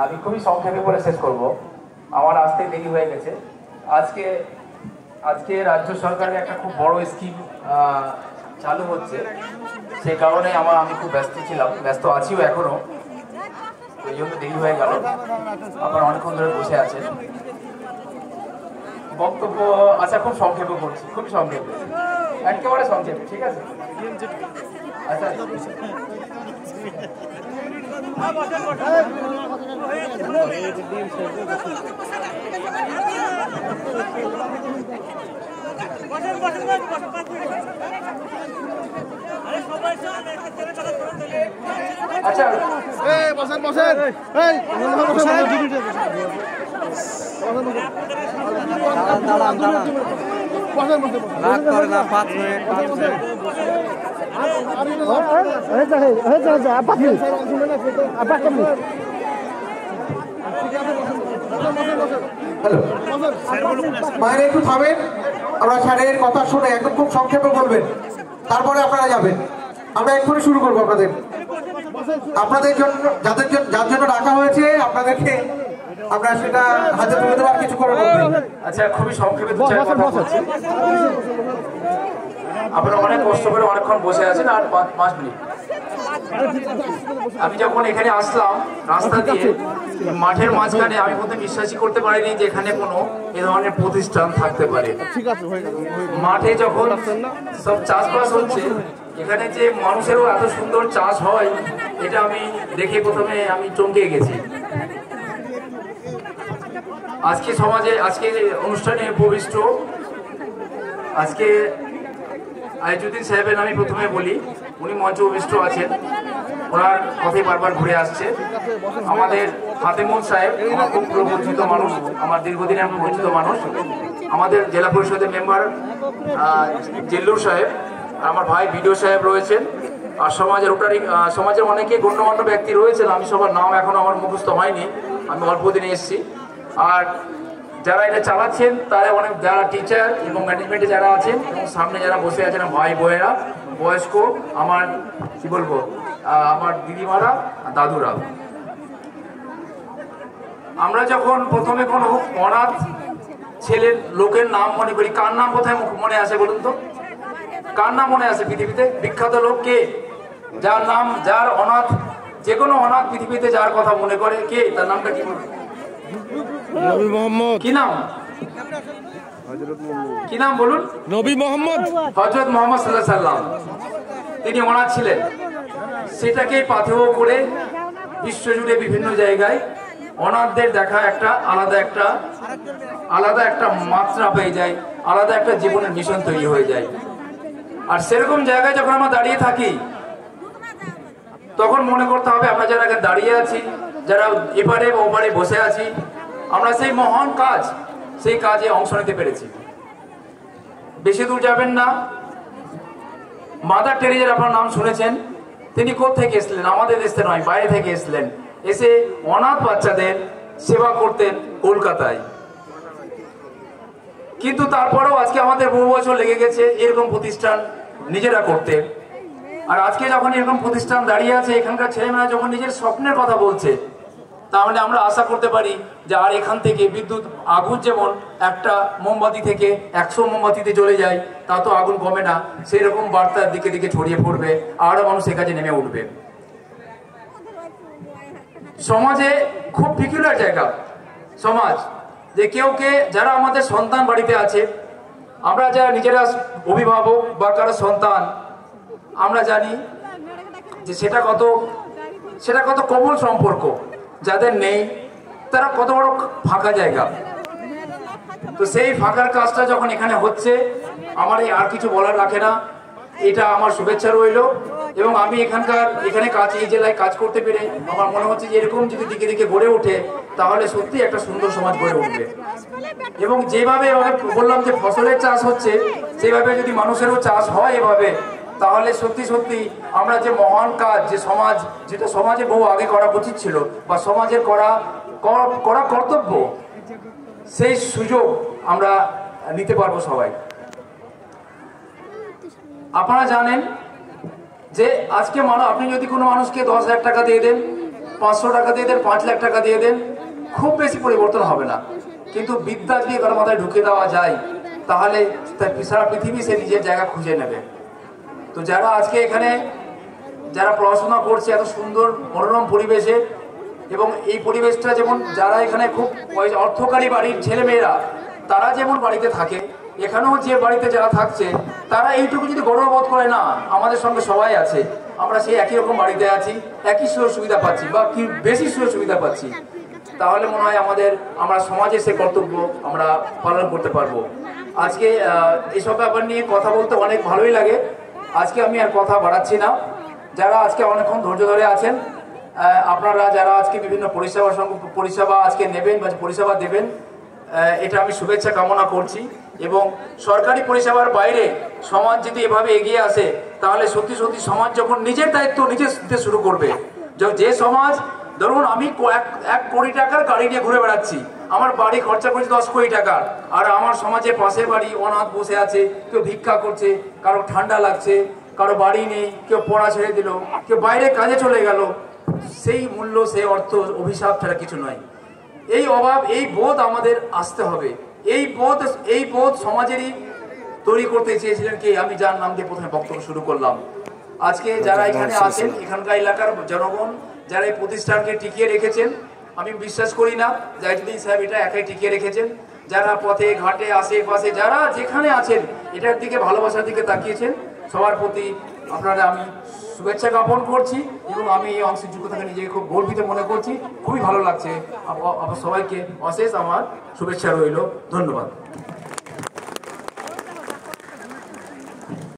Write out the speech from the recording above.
আমি খুবই সংক্ষেপে বলে শেষ করব। আমার আসতে দেরি হয়ে গেছে। আজকে আজকে রাজ্য সরকারের একটা খুব বড় স্কিম চালু হচ্ছে, সেই কারণে আমি খুব ব্যস্ত ছিলাম, ব্যস্ত আছিও এখনো, ওই জন্য দেরি হয়ে গেল। আপনারা অনেকক্ষণ ধরে বসে আছেন। বক্তব্য আচ্ছা খুব সংক্ষেপে করছি, খুবই সংক্ষেপে, একেবারে সংক্ষেপে, ঠিক আছে? আচ্ছা আচ্ছা বসেন বসেন বাইরে একটু থামেন, আমরা স্যারের কথা শুনে একদম খুব সংক্ষেপে বলবেন, তারপরে আপনারা যাবেন। আমরা এক্ষুনি শুরু করবো আপনাদের জন্য, যার জন্য ডাকা হয়েছে আপনাদেরকে আমরা সেটা হাতে তুলে দেওয়ার কিছু করে বলবেন। আচ্ছা খুবই সংক্ষেপে দু চার কথা বলছি। আপনারা অনেক কষ্ট করে অনেকক্ষণ বসে আছেন, আর 5 মিনিট। আমি যখন এখানে আসলাম রাস্তা দিয়ে, মাঠের মাঝখানে আমি প্রথমে বিশ্বাসই করতে পারিনি যে এখানে কোনো এ ধরনের প্রতিষ্ঠান থাকতে পারে। মাঠে যখন সব চাষবাস হচ্ছে, এখানে যে মানুষেরও এত সুন্দর চাষ হয়, এটা আমি দেখে প্রথমে আমি চমকে গেছি। আজকে সমাজে, আজকে অনুষ্ঠানে উপবিষ্ট, আজকে আইজুদ্দিন সাহেবের আমি প্রথমে বলি, উনি মঞ্চে উপবিষ্ট আছেন, ওনার কথাই বারবার ঘুরে আসছে। আমাদের হাতেমুল সাহেব আমার খুব পরিচিত মানুষ, আমার দীর্ঘদিনের পরিচিত মানুষ। আমাদের জেলা পরিষদের মেম্বার জিল্লুর সাহেব, আমার ভাই বিডিও সাহেব রয়েছেন, আর সমাজের অনেকে গণ্যমান্য ব্যক্তি রয়েছেন। আমি সবার নাম এখন আমার মুখস্থ হয়নি, আমি অল্প দিনে এসেছি। আর যারা এটা চালাচ্ছেন তারা যারা টিচার এবং ম্যানেজমেন্টে যারা আছেন, এবং সামনে যারা বসে আছেন ভাই বোনেরা, বয়স্ক, আমার কি বলবো, আমার দিদিমারা, দাদুরা। আমরা যখন প্রথমে কোনো অনাথ ছেলের লোকের নাম মনে করি, কার নাম কোথায় মনে আসে বলুন তো? কার নাম মনে আসে পৃথিবীতে? বিখ্যাত লোক কে? যার অনাথ, যে কোনো অনাথ পৃথিবীতে যার কথা মনে করে কে? তার নামটা কি বলুন? নবী মোহাম্মদ। কি নাম? কি নাম বলুন? নবী মোহাম্মদ, হযরত মুহাম্মদ সাল্লাল্লাহু আলাইহি সাল্লাম। তিনি অনাথ ছিলেন, সেটাকে পাথেয় করে বিশ্বজুড়ে বিভিন্ন জায়গায় অনাথদের দেখা একটা আলাদা একটা মাত্রা পেয়ে যায়, আলাদা একটা জীবনের মিশন তৈরি হয়ে যায়। আর সেরকম জায়গায় যখন আমরা দাঁড়িয়ে থাকি, তখন মনে করতে হবে আমরা যারা দাঁড়িয়ে আছি, যারা এপারে ওপারে বসে আছি, আমরা সেই মহান কাজ, সেই কাজে অংশ নিতে পেরেছি। বেশি দূর যাবেন না, মাদার টেরেসার আপনার নাম শুনেছেন। তিনি কোথা থেকে এসেছিলেন? আমাদের দেশে নয়, বাইরে থেকে এসেছিলেন, এসে অনাথ বাচ্চাদের সেবা করতেন কলকাতায়। কিন্তু তারপরেও আজকে আমাদের বহু বছর লেগে গেছে এরকম প্রতিষ্ঠান নিজেরা করতে। আর আজকে যখন এরকম প্রতিষ্ঠান দাঁড়িয়ে আছে, এখানকার ছেলেমেয়েরা যখন নিজের স্বপ্নের কথা বলছে, তাহলে আমরা আশা করতে পারি যে আর এখান থেকে বিদ্যুৎ আগুন যেমন একটা মোমবাতি থেকে 100 মোমবাতিতে চলে যায়, তা তো আগুন কমে না, সেই রকম বার্তার দিকে দিকে ছড়িয়ে পড়বে, আরো মানুষ এ কাজে নেমে উঠবে। সমাজে খুব পিকুলার জায়গা সমাজ, যে যারা আমাদের সন্তান বাড়িতে আছে, আমরা যারা নিজেরা অভিভাবক বা কারো সন্তান, আমরা জানি যে সেটা কত কোমল সম্পর্ক। যাদের নেই তারা কত বড় ফাঁকা জায়গা। তো সেই ফাঁকার কাজটা যখন এখানে হচ্ছে, আমার আর কিছু বলার রাখে না, এটা আমার শুভেচ্ছা রইল। এবং আমি এখানে এই জেলায় কাজ করতে পেরে আমার মনে হচ্ছে যে এরকম যদি দিকে দিকে গড়ে ওঠে, তাহলে সত্যি একটা সুন্দর সমাজ গড়ে উঠবে। এবং যেভাবে বললাম যে ফসলের চাষ হচ্ছে, সেভাবে যদি মানুষেরও চাষ হয় এভাবে, তাহলে সত্যি সত্যি আমরা যে মহান কাজ, যেটা সমাজে বহু আগে করা উচিত ছিল, বা সমাজের করা কর্তব্য, সেই সুযোগ আমরা নিতে পারবো সবাই। আপনারা জানেন যে আজকে আপনি যদি কোনো মানুষকে 10,000 টাকা দিয়ে দেন, 500 টাকা দিয়ে দেন, 5 লাখ টাকা দিয়ে দেন, খুব বেশি পরিবর্তন হবে না। কিন্তু বিদ্যা যদি কারো মাথায় ঢুকে দেওয়া যায় তাহলে সারা পৃথিবী সে নিজের জায়গা খুঁজে নেবে। তো যারা আজকে এখানে যারা পড়াশোনা করছে এত সুন্দর মনোরম পরিবেশে, এবং এই পরিবেশটা যেমন যারা এখানে খুব অর্থকারী বাড়ির ছেলেমেয়েরা তারা যেমন বাড়িতে থাকে, এখানেও যে বাড়িতে যারা থাকছে তারা এইটুকু যদি গর্ববোধ করে না আমাদের সঙ্গে সবাই আছে, আমরা সেই একই রকম বাড়িতে আছি, একই সুযোগ সুবিধা পাচ্ছি বা কি বেশি সুযোগ সুবিধা পাচ্ছি, তাহলে মনে হয় আমরা সমাজে সে কর্তব্য আমরা পালন করতে পারবো। আজকে এইসব ব্যাপার নিয়ে কথা বলতে অনেক ভালোই লাগে। আজকে আমি আর কথা বাড়াচ্ছি না। যারা আজকে অনেকক্ষণ ধৈর্য ধরে আছেন, আপনারা যারা আজকে বিভিন্ন পরিষেবা আজকে নেবেন বা পরিষেবা দেবেন, এটা আমি শুভেচ্ছা কামনা করছি। এবং সরকারি পরিষেবার বাইরে সমাজ যদি এভাবে এগিয়ে আসে তাহলে সত্যি সত্যি সমাজ যখন নিজের দায়িত্ব নিজে দিতে শুরু করবে, যে সমাজ ধরুন আমি 1 কোটি টাকার গাড়ি নিয়ে ঘুরে বেড়াচ্ছি, আমার বাড়ি খরচা করছে 10 কোটি টাকার, আর আমার সমাজের পাশের বাড়ি অনাথ বসে আছে, কেউ ভিক্ষা করছে, কারো ঠান্ডা লাগছে, কারো বাড়ি নেই, কেউ পড়া ছেড়ে দিল, কেউ বাইরে কাজে চলে গেল, সেই মূল্য সেই অর্থ অভিশাপ ছাড়া কিছু নয়। এই অভাব এই বোধ আমাদের আসতে হবে। এই বোধ সমাজেরই তৈরি করতে চেয়েছিলেন কে, আমি যার নাম দিয়ে প্রথমে বক্তব্য শুরু করলাম। আজকে যারা এখানে আছেন, এখানকার এলাকার জনগণ যারা এই প্রতিষ্ঠানকে টিকিয়ে রেখেছেন, আমি বিশ্বাস করি না জাহিদুদ্দিন সাহেব এটা একাই টিকিয়ে রেখেছেন। যারা পথে ঘাটে আশেপাশে যারা যেখানে আছেন এটার দিকে ভালোবাসার দিকে তাকিয়েছেন, সবার প্রতি আপনারা আমি শুভেচ্ছা জ্ঞাপন করছি এবং আমি এই অংশে যুক্ত থেকে নিজেকে খুব গর্বিত মনে করছি। খুবই ভালো লাগছে। সবাইকে অশেষ আমার শুভেচ্ছা রইল। ধন্যবাদ।